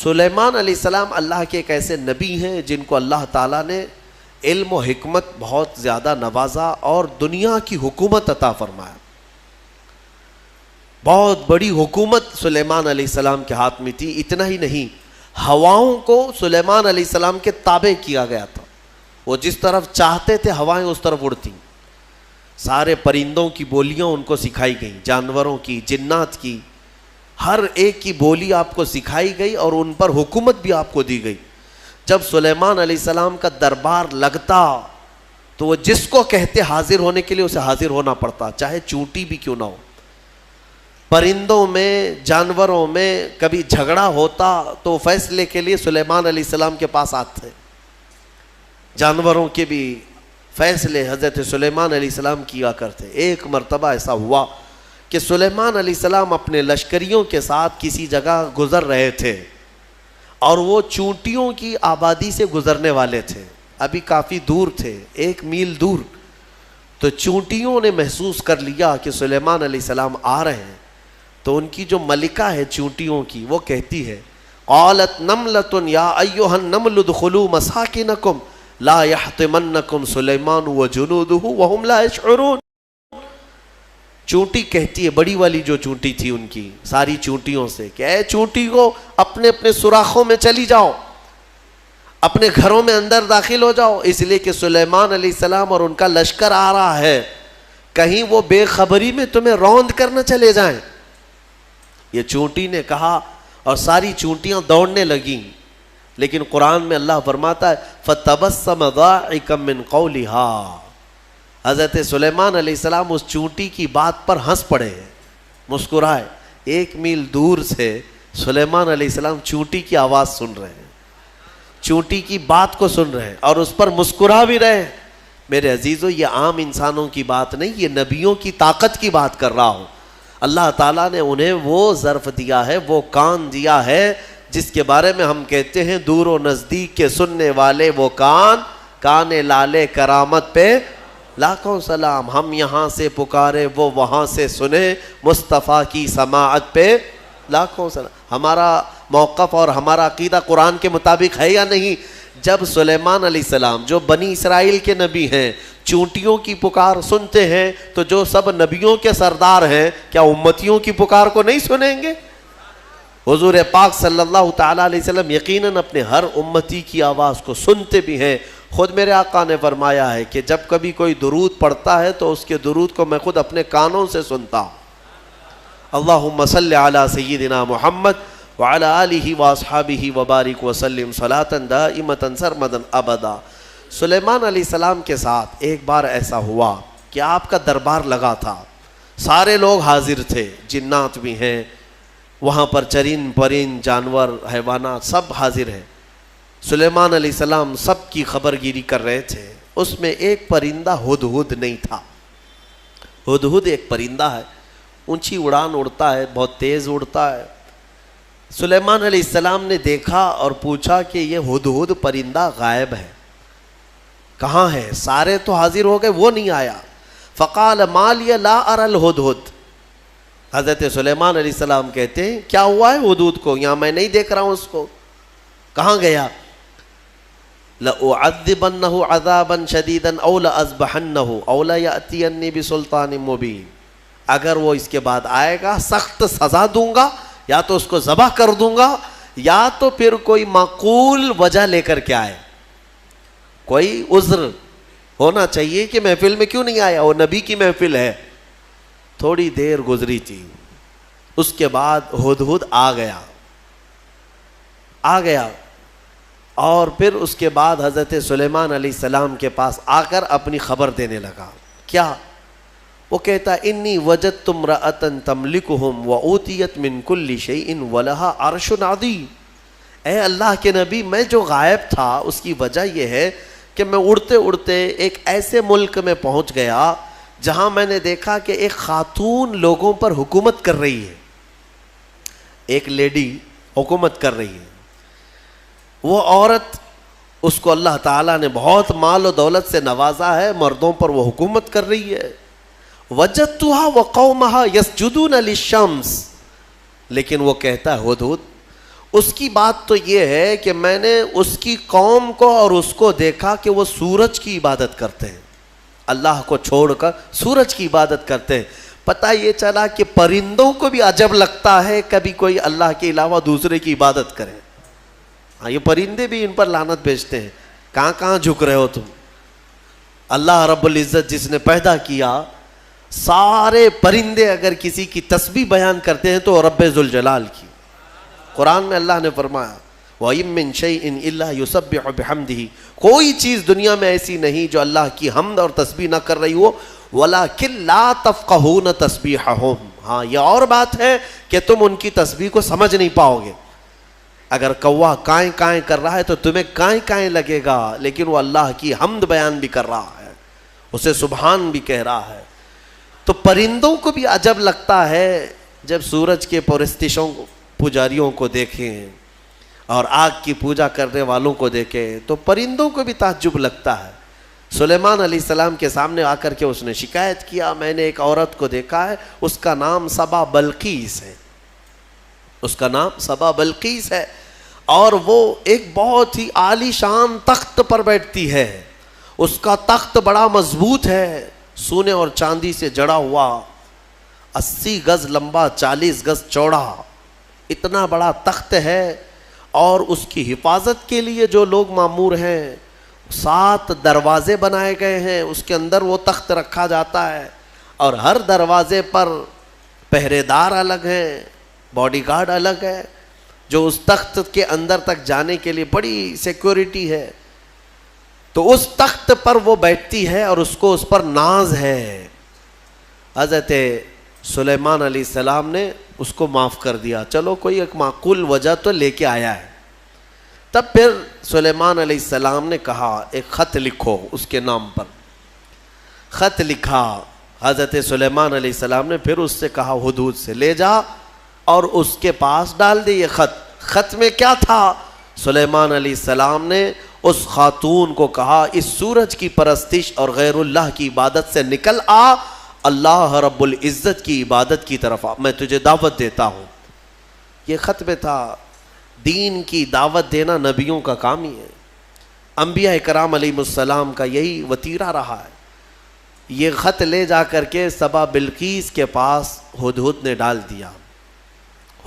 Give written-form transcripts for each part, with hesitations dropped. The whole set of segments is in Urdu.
سلیمان علیہ السلام اللہ کے ایک ایسے نبی ہیں جن کو اللہ تعالیٰ نے علم و حکمت بہت زیادہ نوازا اور دنیا کی حکومت عطا فرمایا. بہت بڑی حکومت سلیمان علیہ السلام کے ہاتھ میں تھی. اتنا ہی نہیں، ہواؤں کو سلیمان علیہ السلام کے تابع کیا گیا تھا. وہ جس طرف چاہتے تھے ہوائیں اس طرف اڑتی. سارے پرندوں کی بولیاں ان کو سکھائی گئیں، جانوروں کی، جنات کی، ہر ایک کی بولی آپ کو سکھائی گئی اور ان پر حکومت بھی آپ کو دی گئی. جب سلیمان علیہ السلام کا دربار لگتا تو وہ جس کو کہتے حاضر ہونے کے لیے اسے حاضر ہونا پڑتا، چاہے چونٹی بھی کیوں نہ ہو. پرندوں میں، جانوروں میں کبھی جھگڑا ہوتا تو فیصلے کے لیے سلیمان علیہ السلام کے پاس آتے. جانوروں کے بھی فیصلے حضرت سلیمان علیہ السلام کیا کرتے. ایک مرتبہ ایسا ہوا کہ سلیمان علیہ السلام اپنے لشکریوں کے ساتھ کسی جگہ گزر رہے تھے اور وہ چونٹیوں کی آبادی سے گزرنے والے تھے. ابھی کافی دور تھے، 1 میل دور. تو چونٹیوں نے محسوس کر لیا کہ سلیمان علیہ السلام آ رہے ہیں. تو ان کی جو ملکہ ہے چونٹیوں کی، وہ کہتی ہے قالت نملۃ یا ایھا النمل ادخلوا مساکنکم لا یحطمنکم سلیمان وجنودہ وہم لا یشعرون. چونٹی کہتی ہے، بڑی والی جو چونٹی تھی ان کی ساری چونٹیوں سے، کہ اے چونٹی کو اپنے اپنے سوراخوں میں چلی جاؤ، اپنے گھروں میں اندر داخل ہو جاؤ، اس لیے کہ سلیمان علیہ السلام اور ان کا لشکر آ رہا ہے، کہیں وہ بے خبری میں تمہیں روند کر نہ چلے جائیں. یہ چونٹی نے کہا اور ساری چونٹیاں دوڑنے لگیں. لیکن قرآن میں اللہ فرماتا ہے فَتَبَسَّمَ ضَاحِكًا مِّن قَوْلِهَا. حضرت سلیمان علیہ السلام اس چونٹی کی بات پر ہنس پڑے، مسکرائے. 1 میل دور سے سلیمان علیہ السلام چونٹی کی آواز سن رہے ہیں، چونٹی کی بات کو سن رہے ہیں اور اس پر مسکرا بھی رہے ہیں. میرے عزیزو، یہ عام انسانوں کی بات نہیں، یہ نبیوں کی طاقت کی بات کر رہا ہوں. اللہ تعالیٰ نے انہیں وہ ظرف دیا ہے، وہ کان دیا ہے جس کے بارے میں ہم کہتے ہیں دور و نزدیک کے سننے والے وہ کان لالے کرامت پہ لاکھوں سلام. ہم یہاں سے پکارے وہ وہاں سے سنے، مصطفیٰ کی سماعت پہ لاکھوں سلام. ہمارا موقف اور ہمارا عقیدہ قرآن کے مطابق ہے یا نہیں؟ جب سلیمان علیہ السلام جو بنی اسرائیل کے نبی ہیں چونٹیوں کی پکار سنتے ہیں تو جو سب نبیوں کے سردار ہیں کیا امتیوں کی پکار کو نہیں سنیں گے؟ حضور پاک صلی اللہ تعالیٰ علیہ وسلم یقیناً اپنے ہر امتی کی آواز کو سنتے بھی ہیں. خود میرے آقا نے فرمایا ہے کہ جب کبھی کوئی درود پڑھتا ہے تو اس کے درود کو میں خود اپنے کانوں سے سنتا ہوں. اللہم صلی علی سیدنا محمد وعلی آلہ واصحابہ وبارک وسلم صلاۃ دائمۃ سرمدا ابدا. سلیمان علیہ السلام کے ساتھ ایک بار ایسا ہوا کہ آپ کا دربار لگا تھا، سارے لوگ حاضر تھے، جنات بھی ہیں وہاں پر، چرند پرند جانور حیوانات سب حاضر ہیں. سلیمان علیہ السلام سب کی خبر گیری کر رہے تھے. اس میں ایک پرندہ ہدہد نہیں تھا. ہدہد ایک پرندہ ہے، اونچی اڑان اڑتا ہے، بہت تیز اڑتا ہے. سلیمان علیہ السلام نے دیکھا اور پوچھا کہ یہ ہدہد پرندہ غائب ہے، کہاں ہے؟ سارے تو حاضر ہو گئے، وہ نہیں آیا. فقال ما لی لا اری الہدہد. حضرت سلیمان علیہ السلام کہتے ہیں کیا ہوا ہے ہدہد کو؟ یہاں میں نہیں دیکھ رہا ہوں اس کو، کہاں گیا؟ لأعذبنہ عذابا شدیدا او لأذبحنہ او لیأتینی بسلطان مبین. اگر وہ اس کے بعد آئے گا سخت سزا دوں گا، یا تو اس کو ذبح کر دوں گا، یا تو پھر کوئی معقول وجہ لے کر کے آئے، کوئی عذر ہونا چاہیے کہ محفل میں کیوں نہیں آیا، وہ نبی کی محفل ہے. تھوڑی دیر گزری تھی، اس کے بعد ہدہد آ گیا اور پھر اس کے بعد حضرت سلیمان علیہ السلام کے پاس آ کر اپنی خبر دینے لگا. کیا؟ وہ کہتا انی وجدت امرأۃ تملکہم وأوتیت من کل شیء ولہا عرش عظیم. اے اللہ کے نبی، میں جو غائب تھا اس کی وجہ یہ ہے کہ میں اڑتے اڑتے ایک ایسے ملک میں پہنچ گیا جہاں میں نے دیکھا کہ ایک خاتون لوگوں پر حکومت کر رہی ہے، ایک لیڈی حکومت کر رہی ہے. وہ عورت، اس کو اللہ تعالیٰ نے بہت مال و دولت سے نوازا ہے، مردوں پر وہ حکومت کر رہی ہے. وجدتها وقومها يسجدون للشمس. لیکن وہ کہتا ہے ہدہد، اس کی بات تو یہ ہے کہ میں نے اس کی قوم کو اور اس کو دیکھا کہ وہ سورج کی عبادت کرتے ہیں، اللہ کو چھوڑ کر سورج کی عبادت کرتے ہیں۔ پتہ یہ چلا کہ پرندوں کو بھی عجب لگتا ہے کبھی کوئی اللہ کے علاوہ دوسرے کی عبادت کرے۔ ہاں، یہ پرندے بھی ان پر لعنت بھیجتے ہیں، کہاں کہاں جھک رہے ہو تم؟ اللہ رب العزت جس نے پیدا کیا، سارے پرندے اگر کسی کی تسبیح بیان کرتے ہیں تو رب ذوالجلال کی۔ قرآن میں اللہ نے فرمایا وَإِن مِّن شَيْءٍ إِلَّا يُسَبِّحُ بِحَمْدِهِ، کوئی چیز دنیا میں ایسی نہیں جو اللہ کی حمد اور تسبیح نہ کر رہی ہو، وَلَكِن لَا تَفْقَهُونَ تَسْبِيحَهُمْ، ہاں یہ اور بات ہے کہ تم ان کی تسبیح کو سمجھ نہیں پاؤ گے۔ اگر کوا کائیں کائیں کر رہا ہے تو تمہیں کائیں کائیں لگے گا، لیکن وہ اللہ کی حمد بیان بھی کر رہا ہے، اسے سبحان بھی کہہ رہا ہے۔ تو پرندوں کو بھی عجب لگتا ہے جب سورج کے پرستشوں پجاریوں کو دیکھیں اور آگ کی پوجا کرنے والوں کو دیکھیں تو پرندوں کو بھی تعجب لگتا ہے۔ سلیمان علیہ السلام کے سامنے آ کر کے اس نے شکایت کیا، میں نے ایک عورت کو دیکھا ہے، اس کا نام سبا بلقیس ہے، اس کا نام سبا بلقیس ہے، اور وہ ایک بہت ہی عالی شان تخت پر بیٹھتی ہے، اس کا تخت بڑا مضبوط ہے، سونے اور چاندی سے جڑا ہوا، 80 گز لمبا 40 گز چوڑا، اتنا بڑا تخت ہے، اور اس کی حفاظت کے لیے جو لوگ مامور ہیں 7 دروازے بنائے گئے ہیں، اس کے اندر وہ تخت رکھا جاتا ہے، اور ہر دروازے پر پہرے دار الگ ہیں، باڈی گارڈ الگ ہے، جو اس تخت کے اندر تک جانے کے لیے بڑی سیکیورٹی ہے۔ تو اس تخت پر وہ بیٹھتی ہے اور اس کو اس پر ناز ہے۔ حضرت سلیمان علیہ السلام نے اس کو معاف کر دیا، چلو کوئی ایک معقول وجہ تو لے کے آیا ہے۔ تب پھر سلیمان علیہ السلام نے کہا ایک خط لکھو اس کے نام پر۔ خط لکھا حضرت سلیمان علیہ السلام نے، پھر اس سے کہا ہدہد سے لے جا اور اس کے پاس ڈال دے یہ خط۔ خط میں کیا تھا؟ سلیمان علیہ السلام نے اس خاتون کو کہا اس سورج کی پرستش اور غیر اللہ کی عبادت سے نکل آ، اللہ رب العزت کی عبادت کی طرف آ، میں تجھے دعوت دیتا ہوں۔ یہ خط میں تھا۔ دین کی دعوت دینا نبیوں کا کام ہی ہے، انبیاء کرام علیہ السلام کا یہی وتیرہ رہا ہے۔ یہ خط لے جا کر کے سبا بلقیس کے پاس ہدہد نے ڈال دیا۔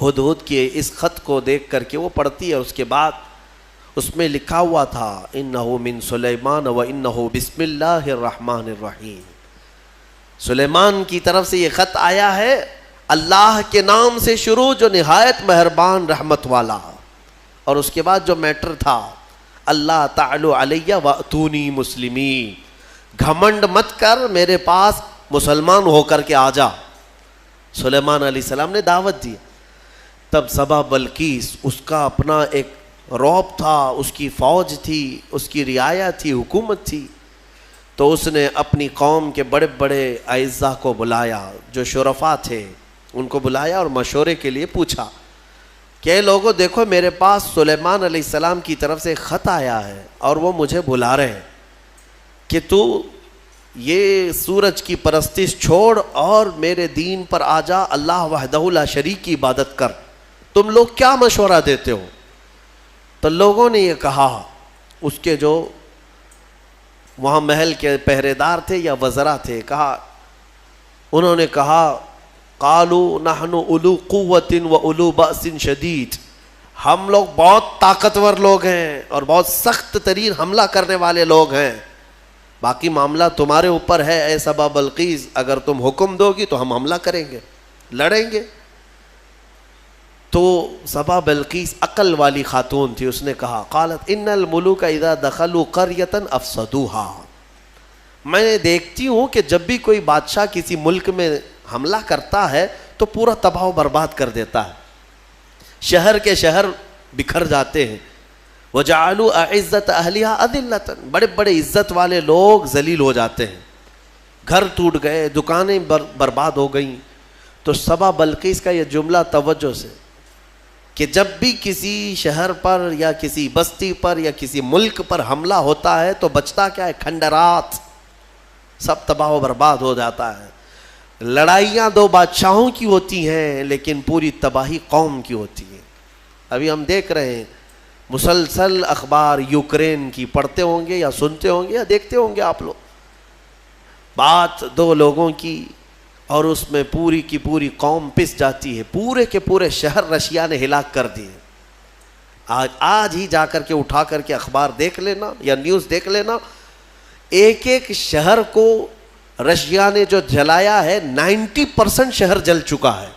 ہدہد کے اس خط کو دیکھ کر کے وہ پڑھتی ہے، اس کے بعد اس میں لکھا ہوا تھا انہ من سلیمان و انہ بسم اللہ الرحمن الرحیم، سلیمان کی طرف سے یہ خط آیا ہے، اللہ کے نام سے شروع جو نہایت مہربان رحمت والا، اور اس کے بعد جو میٹر تھا اللہ تعالی علیہ واتونی مسلمین، گھمنڈ مت کر، میرے پاس مسلمان ہو کر کے آ جا۔ سلیمان علیہ السلام نے دعوت دی۔ تب سبا بلقیس، اس کا اپنا ایک رعب تھا، اس کی فوج تھی، اس کی رعایا تھی، حکومت تھی، تو اس نے اپنی قوم کے بڑے بڑے اعزاء کو بلایا، جو شرفاء تھے ان کو بلایا اور مشورے کے لیے پوچھا کہ لوگوں دیکھو میرے پاس سلیمان علیہ السلام کی طرف سے خط آیا ہے اور وہ مجھے بلا رہے ہیں کہ تو یہ سورج کی پرستش چھوڑ اور میرے دین پر آ جا، اللہ وحدہ لا شریک کی عبادت کر، تم لوگ کیا مشورہ دیتے ہو؟ تو لوگوں نے یہ کہا، اس کے جو وہاں محل کے پہرے دار تھے یا وزراء تھے، انہوں نے کہا قالوا نحن اولو قوت و اولو بأس شدید، ہم لوگ بہت طاقتور لوگ ہیں اور بہت سخت ترین حملہ کرنے والے لوگ ہیں، باقی معاملہ تمہارے اوپر ہے اے سبا بلقیس، اگر تم حکم دو گی تو ہم حملہ کریں گے، لڑیں گے۔ تو سبا بلقیس عقل والی خاتون تھی، اس نے کہا قالت ان الملوک اذا دخلوا قریۃ افسدوها، میں دیکھتی ہوں کہ جب بھی کوئی بادشاہ کسی ملک میں حملہ کرتا ہے تو پورا تباہ و برباد کر دیتا ہے، شہر کے شہر بکھر جاتے ہیں، وجعلوا اعزت اہلها اذلۃ، بڑے بڑے عزت والے لوگ ذلیل ہو جاتے ہیں، گھر ٹوٹ گئے، دکانیں برباد ہو گئیں۔ تو سبا بلقیس کا یہ جملہ توجہ سے کہ جب بھی کسی شہر پر یا کسی بستی پر یا کسی ملک پر حملہ ہوتا ہے تو بچتا کیا ہے؟ کھنڈرات، سب تباہ و برباد ہو جاتا ہے۔ لڑائیاں دو بادشاہوں کی ہوتی ہیں لیکن پوری تباہی قوم کی ہوتی ہے۔ ابھی ہم دیکھ رہے ہیں مسلسل اخبار یوکرین کی پڑھتے ہوں گے یا سنتے ہوں گے یا دیکھتے ہوں گے آپ لوگ. بات دو لوگوں کی اور اس میں پوری کی پوری قوم پس جاتی ہے. پورے کے پورے شہر رشیا نے ہلاک کر دیے. آج ہی جا کر کے اٹھا کر کے اخبار دیکھ لینا یا نیوز دیکھ لینا, ایک ایک شہر کو رشیا نے جو جلایا ہے 90% شہر جل چکا ہے,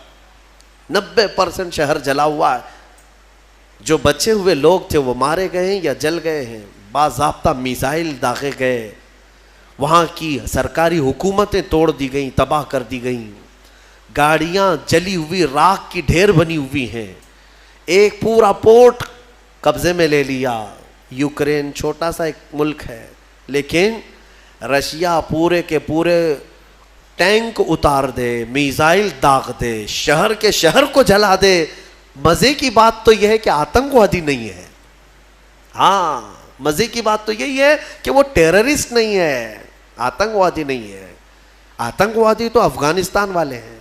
90% شہر جلا ہوا ہے. جو بچے ہوئے لوگ تھے وہ مارے گئے ہیں یا جل گئے ہیں. باضابطہ میزائل داغے گئے, وہاں کی سرکاری حکومتیں توڑ دی گئیں, تباہ کر دی گئیں, گاڑیاں جلی ہوئی راکھ کی ڈھیر بنی ہوئی ہیں, ایک پورا پورٹ قبضے میں لے لیا. یوکرین چھوٹا سا ایک ملک ہے, لیکن رشیا پورے کے پورے ٹینک اتار دے, میزائل داغ دے, شہر کے شہر کو جلا دے. مزے کی بات تو یہ ہے کہ آتنکوادی نہیں ہے. ہاں, مزے کی بات تو یہی ہے کہ وہ ٹیررسٹ نہیں ہے, آتنکوادی نہیں ہے. آتنکوادی تو افغانستان والے ہیں,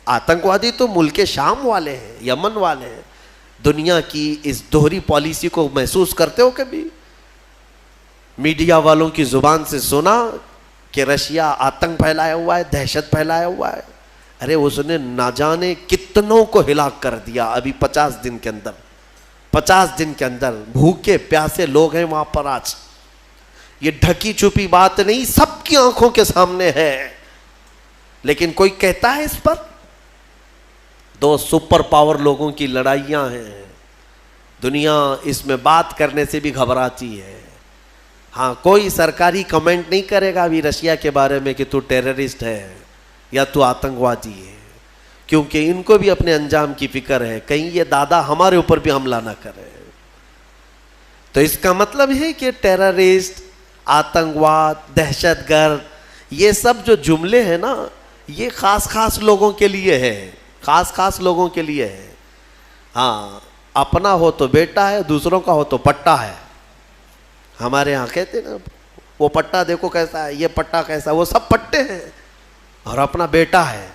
آتنکوادی تو ملک شام والے ہیں, یمن والے ہیں. دنیا کی اس دوہری پالیسی کو محسوس کرتے ہو کبھی؟ میڈیا والوں کی زبان سے سنا کہ رشیا آتنک پھیلایا ہوا ہے, دہشت پھیلایا ہوا ہے. ارے اس نے نہ جانے کتنوں کو ہلاک کر دیا ابھی 50 دن کے اندر. 50 دن کے اندر بھوکے پیاسے لوگ ہیں وہاں پر. آج یہ ڈھکی چھپی بات نہیں, سب کی آنکھوں کے سامنے ہے, لیکن کوئی کہتا ہے اس پر؟ دو سپر پاور لوگوں کی لڑائیاں ہیں. دنیا اس میں بات کرنے سے بھی گھبراتی ہے. ہاں, کوئی سرکاری کمنٹ نہیں کرے گا ابھی رشیا کے بارے میں کہ تو ٹیررسٹ ہے یا تو آتنکوادی ہے, کیونکہ ان کو بھی اپنے انجام کی فکر ہے, کہیں یہ دادا ہمارے اوپر بھی حملہ نہ کرے. تو اس کا مطلب ہے کہ ٹیررسٹ, آتنکواد, دہشت گرد, یہ سب جو جملے ہیں نا, یہ خاص خاص لوگوں کے لیے ہے, خاص خاص لوگوں کے لیے ہے. ہاں, اپنا ہو تو بیٹا ہے, دوسروں کا ہو تو پٹا ہے. ہمارے یہاں کہتے نا, وہ پٹا دیکھو کیسا ہے, یہ پٹا کیسا ہے, وہ سب پٹے ہیں اور اپنا بیٹا ہے.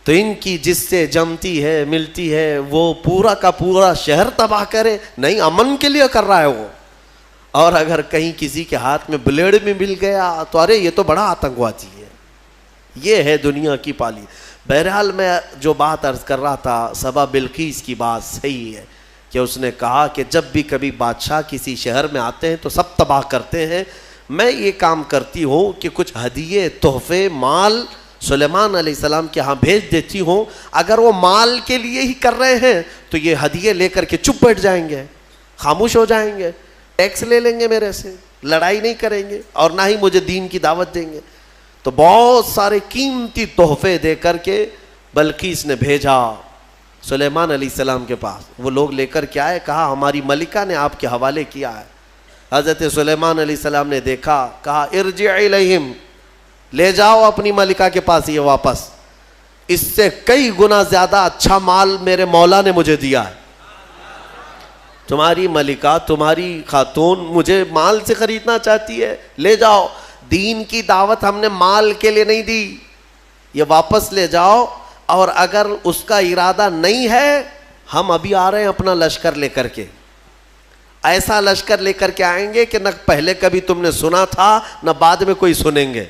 تو ان کی جس سے جمتی ہے ملتی ہے وہ پورا کا پورا شہر تباہ کرے, نہیں امن کے لیے کر رہا ہے وہ. اور اگر کہیں کسی کے ہاتھ میں بلیڈ بھی مل گیا تو ارے یہ تو بڑا آتنکوادی ہے. یہ ہے دنیا کی پالی. بہرحال میں جو بات عرض کر رہا تھا, سبا بلقیس کی بات صحیح ہے کہ اس نے کہا کہ جب بھی کبھی بادشاہ کسی شہر میں آتے ہیں تو سب تباہ کرتے ہیں. میں یہ کام کرتی ہوں کہ کچھ ہدیے, تحفے, مال سلیمان علیہ السلام کے ہاں بھیج دیتی ہوں. اگر وہ مال کے لیے ہی کر رہے ہیں تو یہ ہدیے لے کر کے چپ بیٹھ جائیں گے, خاموش ہو جائیں گے, ٹیکس لے لیں گے میرے سے, لڑائی نہیں کریں گے اور نہ ہی مجھے دین کی دعوت دیں گے. تو بہت سارے قیمتی تحفے دے کر کے بلقیس نے بھیجا سلیمان علیہ السلام کے پاس. وہ لوگ لے کر کے آئے, کہا ہماری ملکہ نے آپ کے حوالے کیا ہے. حضرت سلیمان علیہ السلام نے دیکھا, کہا ارجع الیہم, لے جاؤ اپنی ملکہ کے پاس یہ واپس, اس سے کئی گنا زیادہ اچھا مال میرے مولا نے مجھے دیا ہے. تمہاری ملکہ, تمہاری خاتون مجھے مال سے خریدنا چاہتی ہے, لے جاؤ. دین کی دعوت ہم نے مال کے لیے نہیں دی, یہ واپس لے جاؤ. اور اگر اس کا ارادہ نہیں ہے, ہم ابھی آ رہے ہیں اپنا لشکر لے کر کے, ایسا لشکر لے کر کے آئیں گے کہ نہ پہلے کبھی تم نے سنا تھا نہ بعد میں کوئی سنیں گے.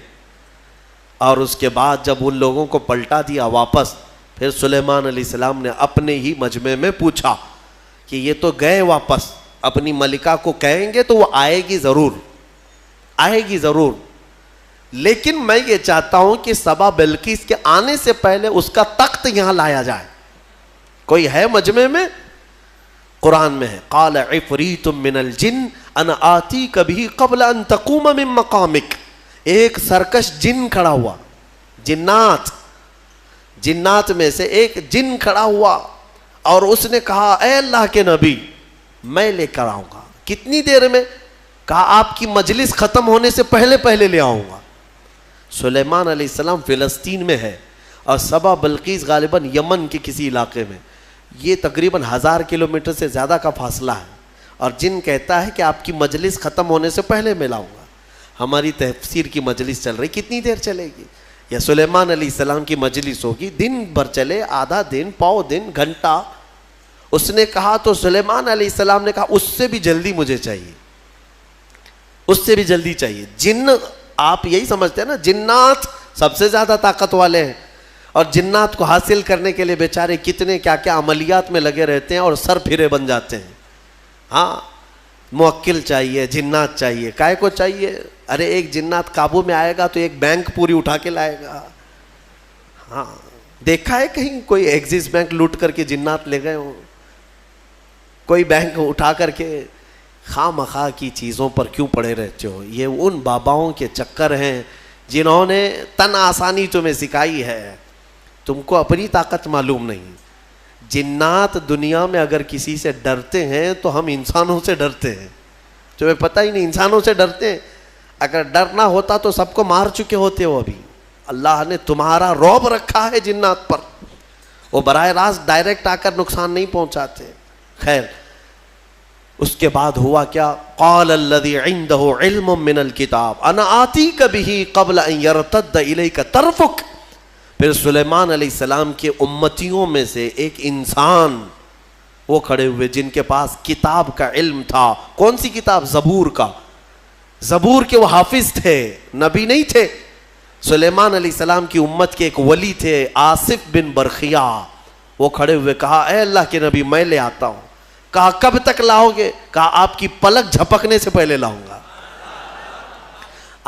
اور اس کے بعد جب ان لوگوں کو پلٹا دیا واپس, پھر سلیمان علیہ السلام نے اپنے ہی مجمع میں پوچھا کہ یہ تو گئے واپس, اپنی ملکہ کو کہیں گے تو وہ آئے گی ضرور, آئے گی ضرور, لیکن میں یہ چاہتا ہوں کہ سبا بلقیس کے آنے سے پہلے اس کا تخت یہاں لایا جائے. کوئی ہے مجمع میں؟ قرآن میں ہے, قال عفریت من الجن انا آتیک بہ قبل ان تقوم من مقامک. ایک سرکش جن کھڑا ہوا, جنات میں سے ایک جن کھڑا ہوا اور اس نے کہا اے اللہ کے نبی میں لے کر آؤں گا. کتنی دیر میں؟ کہا آپ کی مجلس ختم ہونے سے پہلے پہلے لے آؤں گا. سلیمان علیہ السلام فلسطین میں ہے اور سبا بلقیس غالباً یمن کے کسی علاقے میں. یہ تقریباً 1000 کلومیٹر سے زیادہ کا فاصلہ ہے, اور جن کہتا ہے کہ آپ کی مجلس ختم ہونے سے پہلے میں لاؤں گا. ہماری تفسیر کی مجلس چل رہی, کتنی دیر چلے گی؟ یا سلیمان علیہ السلام کی مجلس ہوگی, دن بھر چلے, آدھا دن, پاؤ دن, گھنٹہ, اس نے کہا تو سلیمان علیہ السلام نے کہا اس سے بھی جلدی مجھے چاہیے، اس سے بھی جلدی چاہیے۔ جن آپ یہی سمجھتے ہیں نا جنات سب سے زیادہ طاقت والے ہیں، اور جنات کو حاصل کرنے کے لیے بیچارے کتنے کیا کیا عملیات میں لگے رہتے ہیں اور سر پھرے بن جاتے ہیں۔ ہاں موکل چاہیے، جنات چاہیے، کائے کو چاہیے؟ ارے ایک جنات قابو میں آئے گا تو ایک بینک پوری اٹھا کے لائے گا۔ ہاں دیکھا ہے کہیں کوئی ایکسس بینک لوٹ کر کے جنات لے گئے ہوں؟ کوئی بینک اٹھا کر کے خواہ مخواہ کی چیزوں پر کیوں پڑے رہتے ہو؟ یہ ان باباؤں کے چکر ہیں جنہوں نے تن آسانی تمہیں سکھائی ہے، تم کو اپنی طاقت معلوم نہیں۔ جنات دنیا میں اگر کسی سے ڈرتے ہیں تو ہم انسانوں سے ڈرتے ہیں، تمہیں پتہ ہی نہیں، انسانوں سے ڈرتے ہیں۔ اگر ڈر نہ ہوتا تو سب کو مار چکے ہوتے ہو۔ ابھی اللہ نے تمہارا رعب رکھا ہے جنات پر، وہ براہ راست ڈائریکٹ آ کر نقصان نہیں پہنچاتے۔ خیر اس کے بعد ہوا کیا؟ قال الذی عنده علم من الکتاب انا آتیک بہ قبل ان یرتد الیک طرفک۔ پھر سلیمان علیہ السلام کے امتیوں میں سے ایک انسان وہ کھڑے ہوئے جن کے پاس کتاب کا علم تھا۔ کون سی کتاب؟ زبور کا۔ زبور کے وہ حافظ تھے، نبی نہیں تھے۔ سلیمان علیہ السلام کی امت کے ایک ولی تھے آصف بن برخیا، وہ کھڑے ہوئے کہا اے اللہ کے نبی میں لے آتا ہوں۔ کہا کب تک لاؤ گے؟ کہا آپ کی پلک جھپکنے سے پہلے لاؤں گا،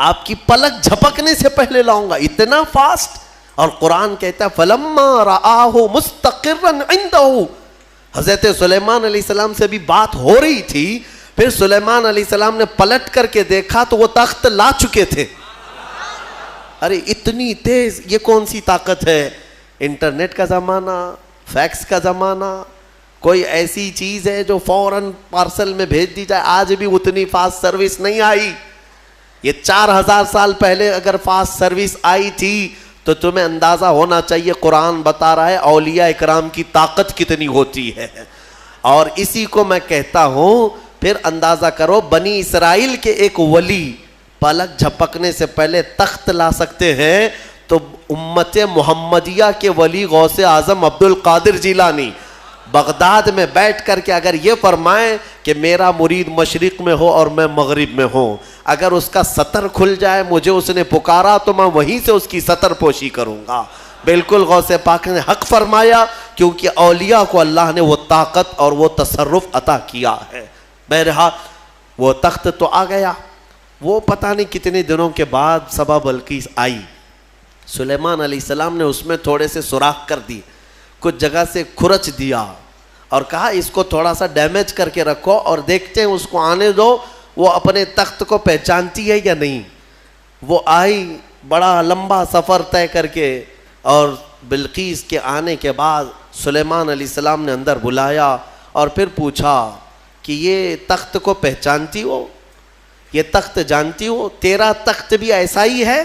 آپ کی پلک جھپکنے سے پہلے لاؤں گا، اتنا فاسٹ۔ اور قرآن کہتا ہے فَلَمَّا رَآهُ مُسْتَقِرًّا عِنْدَهُ۔ حضرت سلیمان علیہ السلام سے بھی بات ہو رہی تھی، پھر سلیمان علیہ السلام نے پلٹ کر کے دیکھا تو وہ تخت لا چکے تھے۔ ارے اتنی تیز، یہ کون سی طاقت ہے؟ انٹرنیٹ کا زمانہ، فیکس کا زمانہ، کوئی ایسی چیز ہے جو فوراً پارسل میں بھیج دی جائے؟ آج بھی اتنی فاسٹ سروس نہیں آئی۔ یہ 4000 سال پہلے اگر فاسٹ سروس آئی تھی تو تمہیں اندازہ ہونا چاہیے قرآن بتا رہا ہے اولیاء اکرام کی طاقت کتنی ہوتی ہے۔ اور اسی کو میں کہتا ہوں، پھر اندازہ کرو بنی اسرائیل کے ایک ولی پلک جھپکنے سے پہلے تخت لا سکتے ہیں، تو امت محمدیہ کے ولی غوث اعظم عبد القادر جیلانی بغداد میں بیٹھ کر کے اگر یہ فرمائیں کہ میرا مرید مشرق میں ہو اور میں مغرب میں ہوں، اگر اس کا سطر کھل جائے، مجھے اس نے پکارا تو میں وہیں سے اس کی سطر پوشی کروں گا۔ بالکل غوث پاک نے حق فرمایا، کیونکہ اولیاء کو اللہ نے وہ طاقت اور وہ تصرف عطا کیا ہے۔ بہرحال وہ تخت تو آ گیا، وہ پتہ نہیں کتنے دنوں کے بعد سبا بلقیس آئی، سلیمان علیہ السلام نے اس میں تھوڑے سے سوراخ کر دی، کچھ جگہ سے کھرچ دیا اور کہا اس کو تھوڑا سا ڈیمیج کر کے رکھو اور دیکھتے ہیں اس کو آنے دو وہ اپنے تخت کو پہچانتی ہے یا نہیں۔ وہ آئی بڑا لمبا سفر طے کر کے، اور بلقیس کے آنے کے بعد سلیمان علیہ السلام نے اندر بلایا اور پھر پوچھا کہ یہ تخت کو پہچانتی ہو، یہ تخت جانتی ہو، تیرا تخت بھی ایسا ہی ہے؟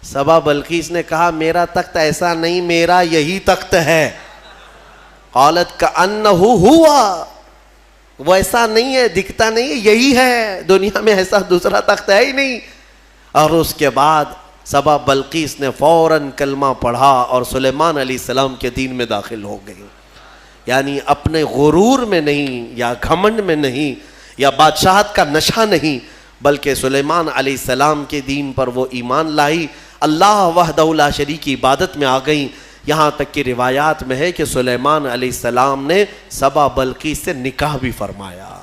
سبا بلقیس نے کہا میرا تخت ایسا نہیں، میرا یہی تخت ہے۔ قالت کأنہ ہوا، وہ ایسا نہیں ہے، دکھتا نہیں ہے، یہی ہے، دنیا میں ایسا دوسرا تخت ہے ہی نہیں۔ اور اس کے بعد سبا بلقیس نے فوراً کلمہ پڑھا اور سلیمان علیہ السلام کے دین میں داخل ہو گئی۔ یعنی اپنے غرور میں نہیں، یا گھمنڈ میں نہیں، یا بادشاہت کا نشہ نہیں، بلکہ سلیمان علیہ السلام کے دین پر وہ ایمان لائی، اللہ وحدہ لا شریک کی عبادت میں آ گئیں۔ یہاں تک کہ روایات میں ہے کہ سلیمان علیہ السلام نے سبا بلقیس سے نکاح بھی فرمایا۔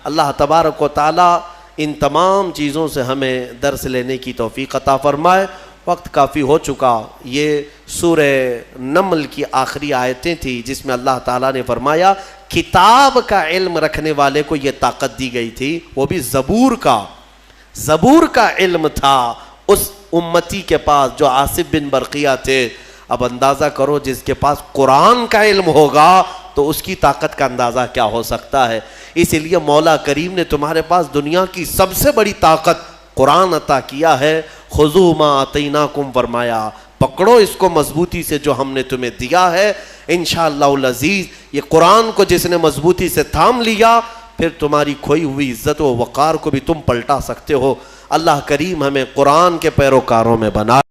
اللہ تبارک و تعالی ان تمام چیزوں سے ہمیں درس لینے کی توفیق عطا فرمائے۔ وقت کافی ہو چکا۔ یہ سورہ نمل کی آخری آیتیں تھیں جس میں اللہ تعالیٰ نے فرمایا کتاب کا علم رکھنے والے کو یہ طاقت دی گئی تھی، وہ بھی زبور کا علم تھا اس امتی کے پاس جو آصف بن برقیہ تھے۔ اب اندازہ کرو جس کے پاس قرآن کا علم ہوگا تو اس کی طاقت کا اندازہ کیا ہو سکتا ہے۔ اس لیے مولا کریم نے تمہارے پاس دنیا کی سب سے بڑی طاقت قرآن عطا کیا ہے۔ خذوا ما آتیناکم، فرمایا پکڑو اس کو مضبوطی سے جو ہم نے تمہیں دیا ہے۔ انشاءاللہ العزیز یہ قرآن کو جس نے مضبوطی سے تھام لیا، پھر تمہاری کھوئی ہوئی عزت و وقار کو بھی تم پلٹا سکتے ہو۔ اللہ کریم ہمیں قرآن کے پیروکاروں میں بنا